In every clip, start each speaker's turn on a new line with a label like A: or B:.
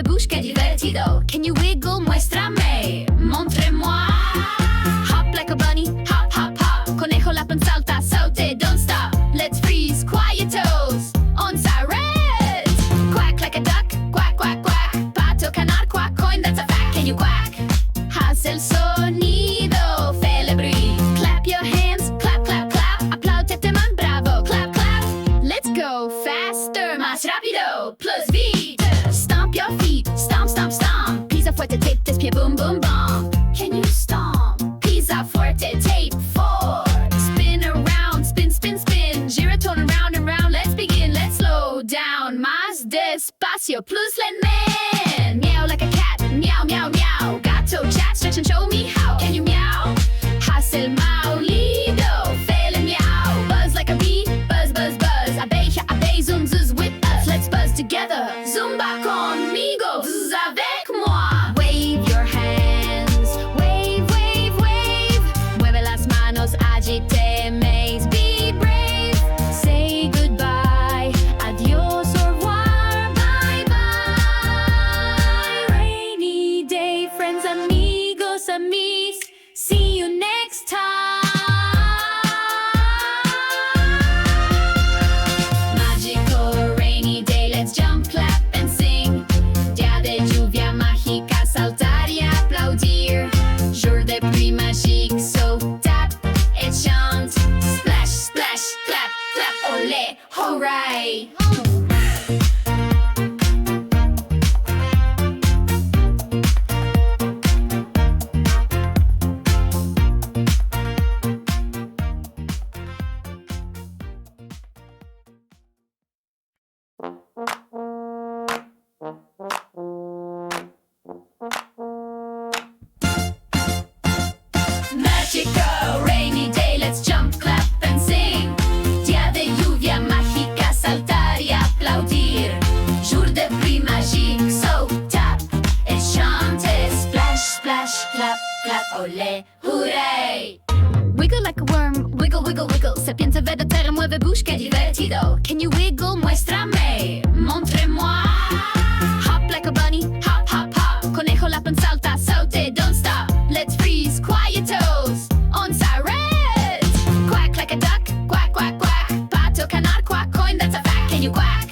A: mueve, busca divertido. Can you wiggle? Muéstrame, montre-moi. Hop like a bunny, hop, hop, hop. Conejo la panza alta, saute, don't stop. Let's freeze, quiet toes, on siren. Quack like a duck, quack, quack, quack. Pato, canard, quack, coin, that's a fact. Can you quack? Haz el sonido, fais le bruit. Clap your hands, clap, clap, clap. Applaudete man, bravo, clap, clap. Let's go faster, más rápido, plus vite. Stomp your feet, stomp, stomp, stomp. Pisa fuerte, tape tes pieds, boom, boom, boom. Can you stomp? Pisa fuerte, tape 4. Spin around, spin, spin, spin. Giratone around and round, let's begin. Let's slow down, más despacio, plus lentamente. Meow like a cat, meow, meow, meow. Gato, chat, stretch and show me how. Can you meow? Haz el maulido, fais le meow. Buzz like a bee, buzz, buzz, buzz. Abeja, abe, zoom, zuz with us. Let's buzz together. Zumba conmigo, buzz avec moi. Wave your hands, wave, wave, wave. Mueve las manos, agite, maze, be brave. Say goodbye, adios, au revoir, bye, bye. Rainy day, friends, amigos, amis. See you next time. Magical rainy day, let's jump, clap and sing. Día de lluvia mágica, saltar y aplaudir. Jour de pluie magique, so tap et chante. Splash, splash, clap, clap, olé, hooray. Magical rainy day, let's jump, clap and sing. Día de lluvia mágica, saltar y aplaudir. Jour de pluie magique, so tap et chante. Splash, splash, clap, clap, olé, hooray. Wiggle like a worm, wiggle, wiggle, wiggle. Serpiente verde, terra, mueve, busca, divertido. Can you wiggle? Muéstrame, montre-moi. Hop like a bunny, hop, hop, hop. Conejo la panza alta, saute, don't stop. Let's freeze, quiet toes, on siren. Quack like a duck, quack, quack, quack. Pato, canard, quack, coin, that's a fact. Can you quack?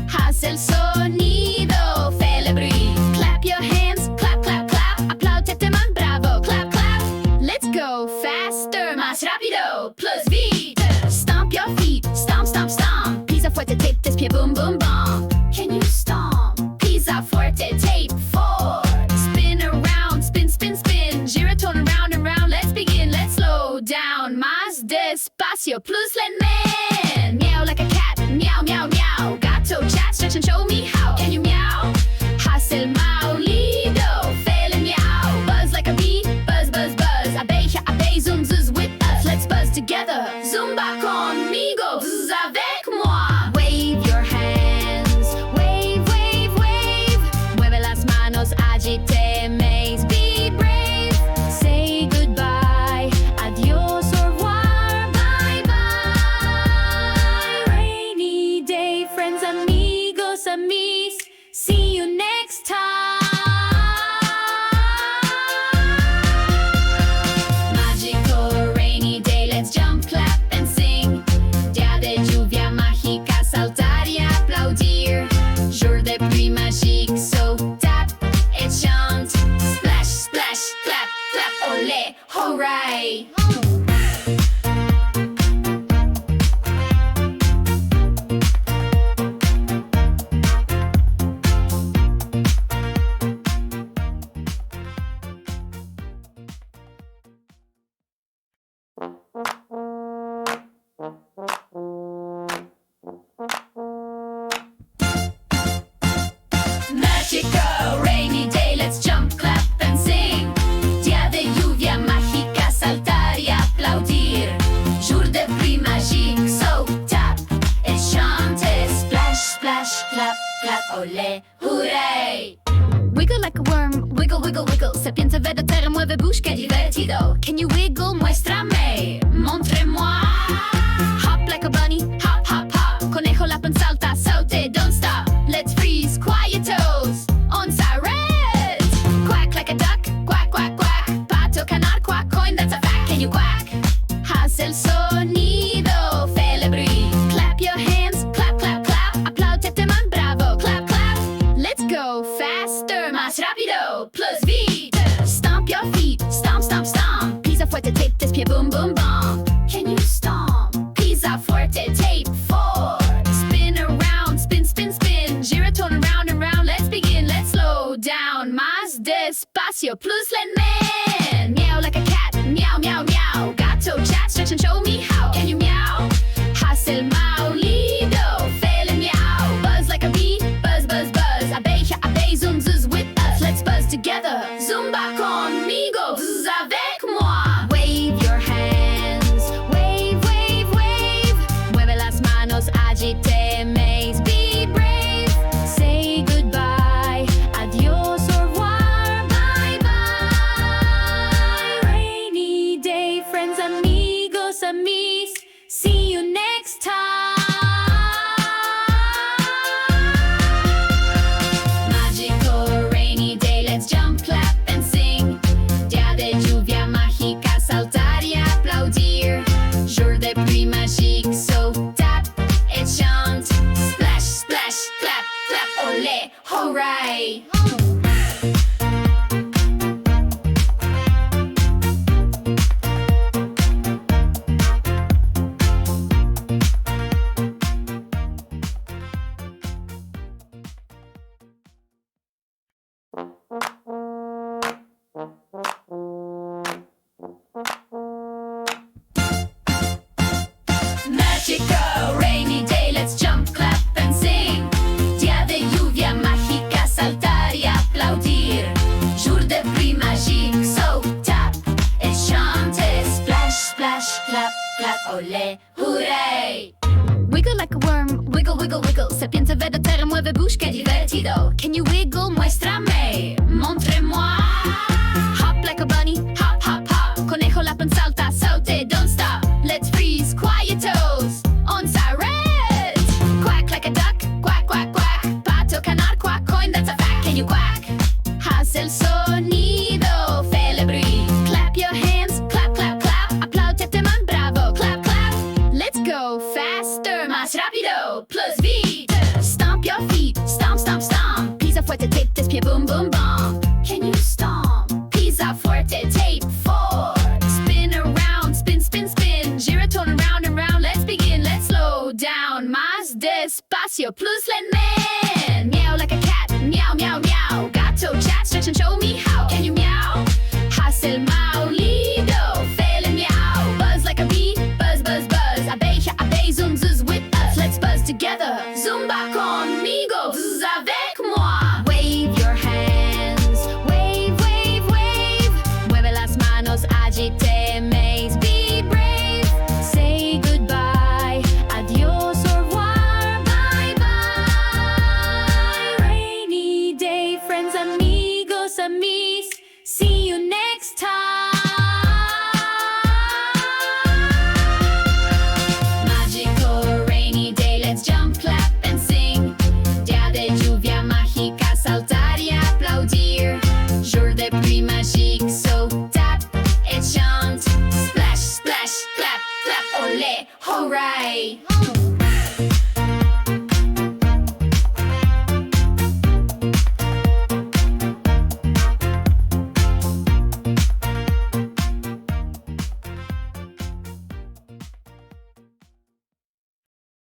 A: Haz el sonido, fais le bruit. Clap your hands, clap, clap, clap. Applaudete man, bravo, clap, clap. Let's go faster, más rápido, plus vite. Stomp your feet, stomp, stomp, stomp. Pisa fuerte, tape tes pieds, boom, boom, boom. Can you stomp? Pisa fuerte, tape 4. Spin around, spin, spin, spin. Giratone around and round, let's begin. Let's slow down, más despacio, plus lentamente. Meow like a cat, meow, meow, meow. Gato, chat, stretch and show me how. Can you meow? Haz el maulido, fais le meow. Buzz like a bee, buzz, buzz, buzz. Abeja, abe, zoom, zuz with us. Let's buzz together. Zumba conmigo, buzz avec moi. Wave your hands, wave, wave, wave. Mueve las manos, agite, maze, be brave. Say goodbye, adios, au revoir, bye, bye. Rainy day, friends, amigos, amis. See you next time. Magical rainy day, let's jump, clap and sing. Día de lluvia mágica, saltar y aplaudir. Jour de pluie magique, so tap et chante. Splash, splash, clap, clap, olé, hooray. Magical rainy day, let's jump, clap and sing. Día de lluvia mágica, saltar y aplaudir. Jour de pluie magique, so tap et chante. Splash, splash, clap, clap, olé, hooray. Wiggle like a worm, wiggle, wiggle, wiggle. Serpiente verde, terra, mueve, busca, divertido. Can you wiggle? Muéstrame, montre-moi. Hop like a bunny, hop, hop, hop. Conejo la panza alta, saute, don't stop. Let's freeze, quiet toes, on despacio, plus lentamente. Meow like a cat, meow, meow, meow. Gato, chat, stretch and show me how. Can you meow? Haz el maulido, fele meow. Buzz like a bee, buzz, buzz, buzz. Abeja, abe, zoom, zuz with us. Let's buzz together. Zumba conmigo, buzz avec moi. Wave your hands, wave, wave, wave. Mueve las manos, agite, maze, be brave. Say goodbye, adios, au revoir, bye bye. Rainy day, friends, amigos, amis. See you next time. Mágico, rainy day, let's jump, clap and sing. Día de lluvia mágica, saltar y aplaudir. Jour de pluie magique, so tap et chante. Splash, splash, clap, clap, olé, hooray. Magico, rainy day, let's jump, clap and sing. Día de lluvia mágica, saltar y aplaudir. Jour de pluie magique, so tap et chante. Splash, splash, clap, clap, olé, hooray. Wiggle like a worm, wiggle, wiggle, wiggle. Serpiente verde, terra, mueve bush, que divertido. Can you wiggle? Muéstrame, montre-moi. Hop like a bunny, hop, hop, hop. Conejo, lap and salta, saute, don't stop. Let's freeze, quiet toes, on siren. Quack like a duck, quack, quack, quack. Pato cannot quack, coin, that's a fact. Can you quack? Haz el sonido, fele bruit. Clap your hands, clap, clap, clap. Applaudete man, bravo, clap, clap. Let's go faster, más rápido, plus beat. Stomp your feet, stomp, stomp, stomp. Pisa fuerte, tape this pie, boom, boom, boom. Can you stomp? Pisa fuerte, tape 4. Spin around, spin, spin, spin. Giratone around and round, let's begin. Let's slow down, más despacio, plus lentamente. Meow like a cat, meow, meow, meow. Gato, chat, stretch and show me how. Can you meow? Haz el maulido, fele meow. Buzz like a bee, buzz, buzz, buzz. Abeja, abe, zoom, zuz with us. Let's buzz together. Zumba conmigo, buzz avec moi. Wave your hands, wave, wave, wave. Mueve las manos, agite, maze, be brave. Say goodbye, adios, au revoir, bye bye. Rainy day, friends, amigos, amis. See you next time. Mágico, rainy day, let's jump, clap and sing. Día de lluvia mágica, saltar y aplaudir. Jour de pluie magique, so tap et chante. Splash, splash, clap, clap, olé, hooray.